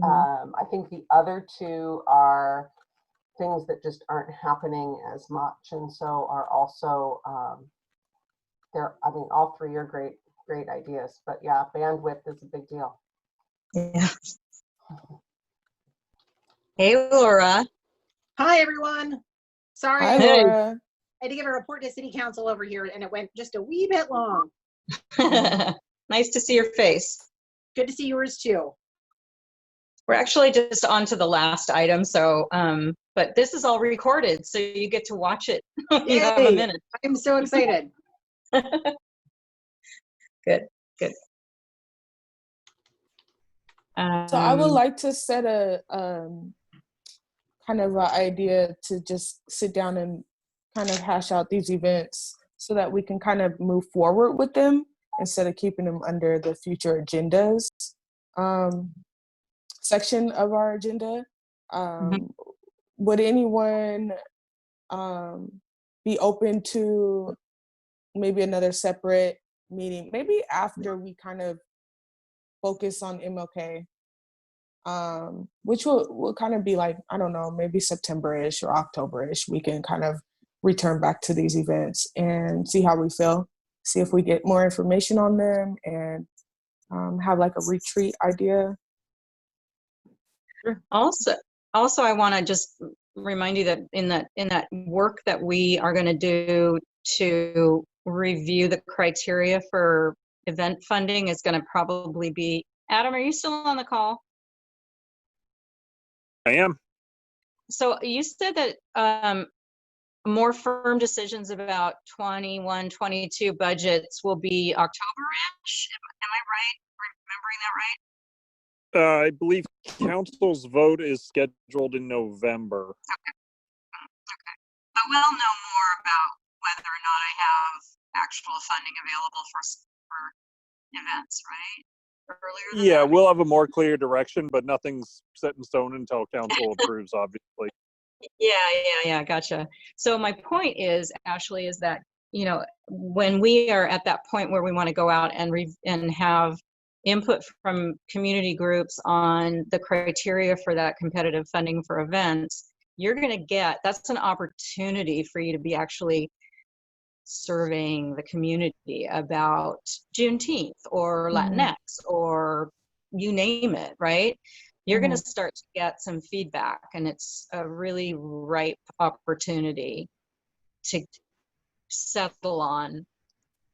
I think the other two are things that just aren't happening as much, and so are also all three are great ideas, but yeah, bandwidth is a big deal. Yeah. Hey, Laura. Hi, everyone. Sorry, Hi, I Laura. had to give a report to City Council over here, and it went just a wee bit long. Nice to see your face. Good to see yours too. We're actually just on to the last item, so but this is all recorded, so you get to watch it when you have a minute. I'm so excited. Good. So I would like to set a kind of an idea to just sit down and kind of hash out these events so that we can kind of move forward with them instead of keeping them under the future agendas section of our agenda. Would anyone be open to maybe another separate meeting, maybe after we kind of focus on MLK, which will kind of be like, I don't know, maybe September-ish or October-ish. We can kind of return back to these events and see how we feel, see if we get more information on them, and have like a retreat idea. Also, I want to just remind you that in that work that we are going to do to review the criteria for event funding is going to probably be, Adam, are you still on the call? I am. So you said that more firm decisions about 21, 22 budgets will be October-ish. Am I right? Remembering that right? I believe council's vote is scheduled in November. Okay. But we'll know more about whether or not I have actual funding available for events, right? Earlier than Yeah, that? we'll have a more clear direction, but nothing's set in stone until council approves, obviously. Yeah, gotcha. So my point is, Ashley, is that, you know, when we are at that point where we want to go out and have input from community groups on the criteria for that competitive funding for events, you're going to get, that's an opportunity for you to be actually surveying the community about Juneteenth or Latinx or you name it, right? You're going to start to get some feedback, and it's a really ripe opportunity to settle on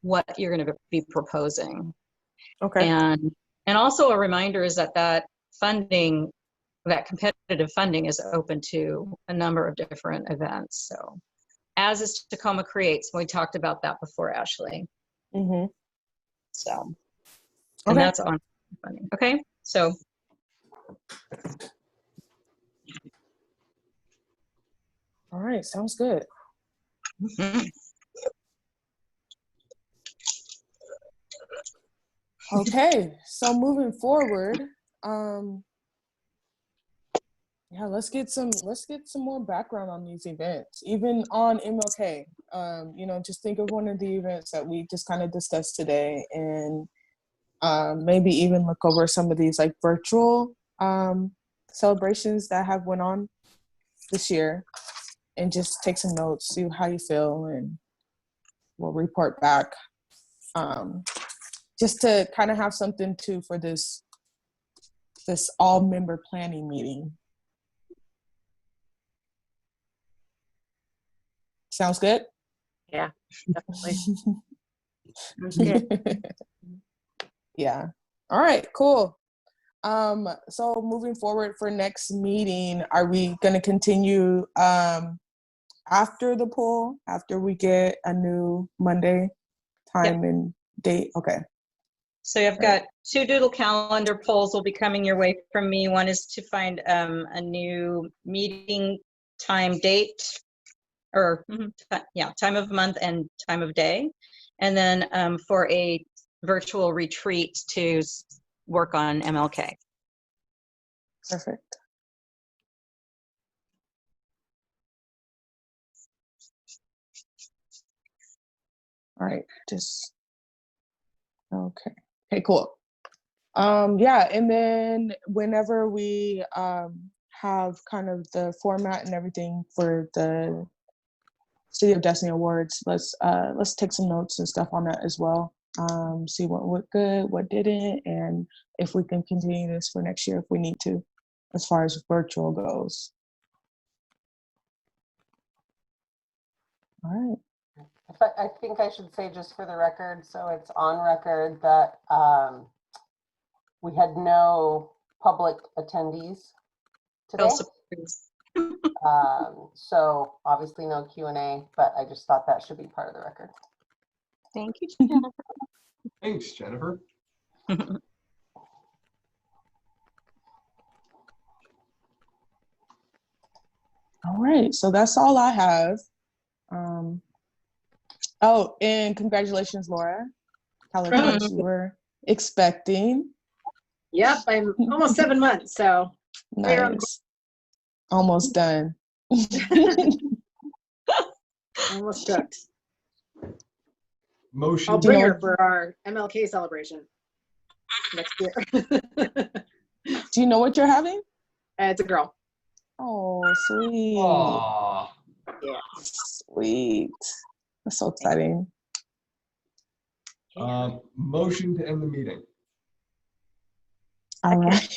what you're going to be proposing. Okay. And also a reminder is that funding, that competitive funding, is open to a number of different events. So, as is Tacoma Creates, we talked about that before, Ashley. So, and that's on funding. Okay, so. All right, sounds good. Okay, so moving forward, yeah, let's get some more background on these events, even on MLK. You know, just think of one of the events that we just kind of discussed today, and maybe even look over some of these like virtual celebrations that have went on this year, and just take some notes, see how you feel, and we'll report back. Just to kind of have something too for this all member planning meeting. Sounds good? Yeah, definitely. Yeah. All right, cool. So moving forward for next meeting, are we going to continue after the poll, after we get a new Monday time and date? Okay. So I've got 2 doodle calendar polls will be coming your way from me. One is to find a new meeting time date, or time of month and time of day. And then for a virtual retreat to work on MLK. Perfect. All right, just, okay. Okay, cool. Yeah, and then whenever we have kind of the format and everything for the City of Destiny Awards, let's take some notes and stuff on that as well. See what went good, what didn't, and if we can continue this for next year if we need to, as far as virtual goes. All right. I think I should say, just for the record, so it's on record, that we had no public attendees today. So obviously no Q&A, but I just thought that should be part of the record. Thank you, Jennifer. Thanks, Jennifer. All right, so that's all I have. Oh, and congratulations, Laura. How you were expecting. Yep, I'm almost 7 months, so. Nice. Almost done. Almost cooked. Motion. I'll bring her for our MLK celebration next year. Do you know what you're having? It's a girl. Oh, sweet. Aw. Yeah. Sweet. That's so exciting. Motion to end the meeting. All right.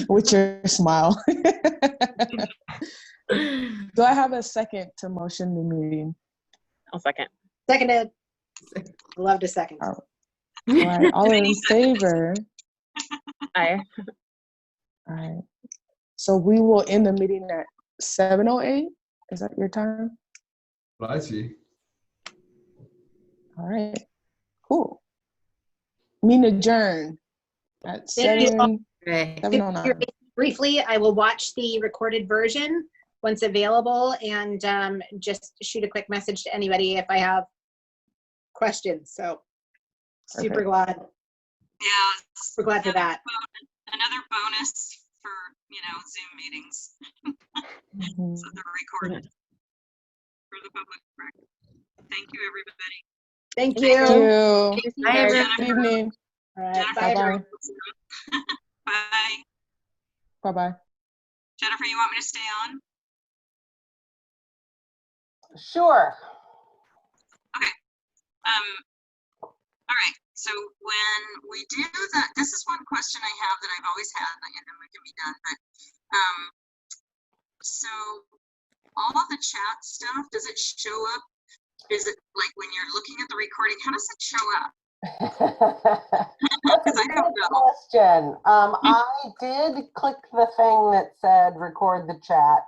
With your smile. Do I have a second to motion the meeting? I'll second. Seconded. Love to second. All right. All in favor? Aye. All right. So we will end the meeting at 7:08. Is that your time? What I see. All right. Cool. Meeting adjourned at Thank you all. 7:09. Briefly, I will watch the recorded version once available and just shoot a quick message to anybody if I have questions. So super glad. Yeah. We're glad for that. Another bonus for, Zoom meetings. Mhm. So they're recorded for the public record. Thank you, everybody. Thank Thank you. you. Bye, everyone. Good evening. All right. Jennifer, Bye. Bye-bye. Bye. Bye-bye. Jennifer, you want me to stay on? Sure. All right. So when we do that, this is one question I have that I've always had, and then we can be done. But so all of the chat stuff, does it show up? Is it like when you're looking at the recording? How does it show up? That's a I don't good know. question. I did click the thing that said record the chat.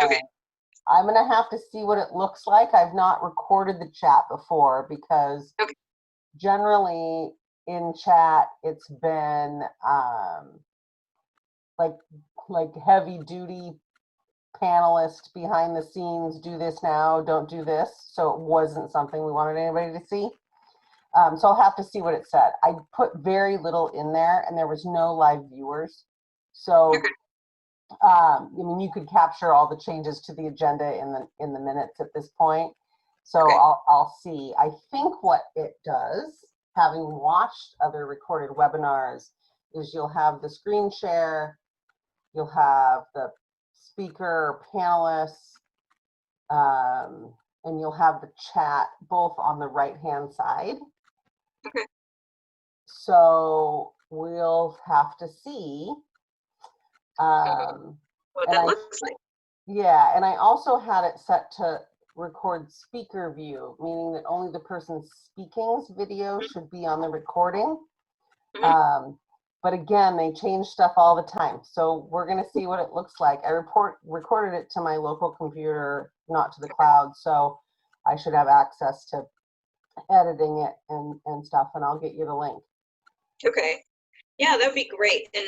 Okay. I'm gonna have to see what it looks like. I've not recorded the chat before because Okay. generally in chat it's been like heavy duty panelist behind the scenes, do this now, don't do this. So it wasn't something we wanted anybody to see. So I'll have to see what it said. I put very little in there and there was no live viewers. So Okay. I mean, you could capture all the changes to the agenda in the minutes at this point. So Okay. I'll see. I think what it does, having watched other recorded webinars, is you'll have the screen share, you'll have the speaker or panelists, and you'll have the chat both on the right-hand side. Okay. So we'll have to see. What that looks like. Yeah, and I also had it set to record speaker view, meaning that only the person speaking's video should be on the recording. But again, they change stuff all the time. So we're gonna see what it looks like. I recorded it to my local computer, not to the cloud. So I should have access to editing it and stuff, and I'll get you the link. Okay. Yeah, that'd be great. And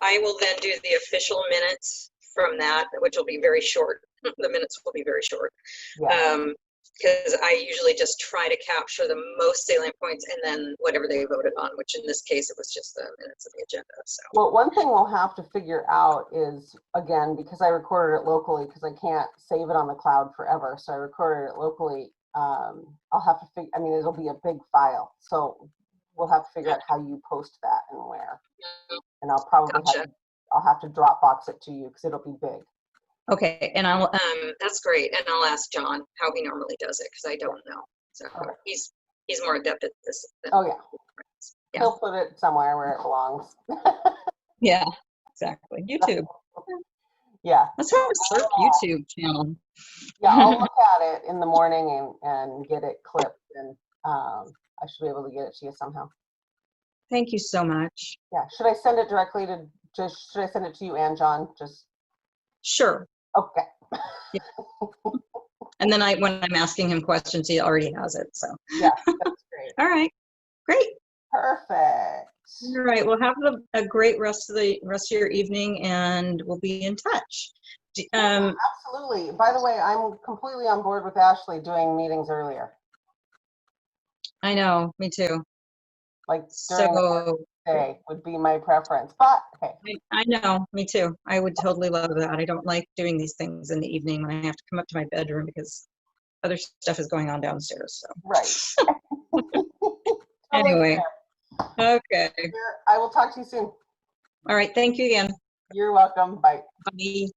I will then do the official minutes from that, which will be very short. The minutes will be very short. Yeah. Because I usually just try to capture the most salient points and then whatever they voted on, which in this case, it was just the minutes of the agenda. So. Well, one thing we'll have to figure out is, again, because I recorded it locally, because I can't save it on the cloud forever. So I recorded it locally. I'll have to figure, I mean, it'll be a big file. So we'll have to figure out how you post that and where. And I'll probably have to Dropbox it to you because it'll be big. Okay, and I'll that's great, and I'll ask John how he normally does it because I don't know. So Okay. he's more adept at this. Oh yeah. He'll put it somewhere where it belongs. Yeah, exactly. YouTube. Yeah. Let's have a Cerc YouTube channel. Yeah, I'll look at it in the morning and get it clipped, and I should be able to get it to you somehow. Thank you so much. Yeah. Should I send it directly to should I send it to you and John? Just Sure. okay. Yeah. And then when I'm asking him questions, he already has it. So yeah, that's great. All right. Great. Perfect. All right. Well, have a great rest of your evening, and we'll be in touch. Absolutely. By the way, I'm completely on board with Ashley doing meetings earlier. I know. Me too. Like during the day would be my preference, but hey. I know. Me too. I would totally love that. I don't like doing these things in the evening when I have to come up to my bedroom because other stuff is going on downstairs. So. Right. Anyway. Okay. I will talk to you soon. All right, thank you again. You're welcome. Bye. Bye.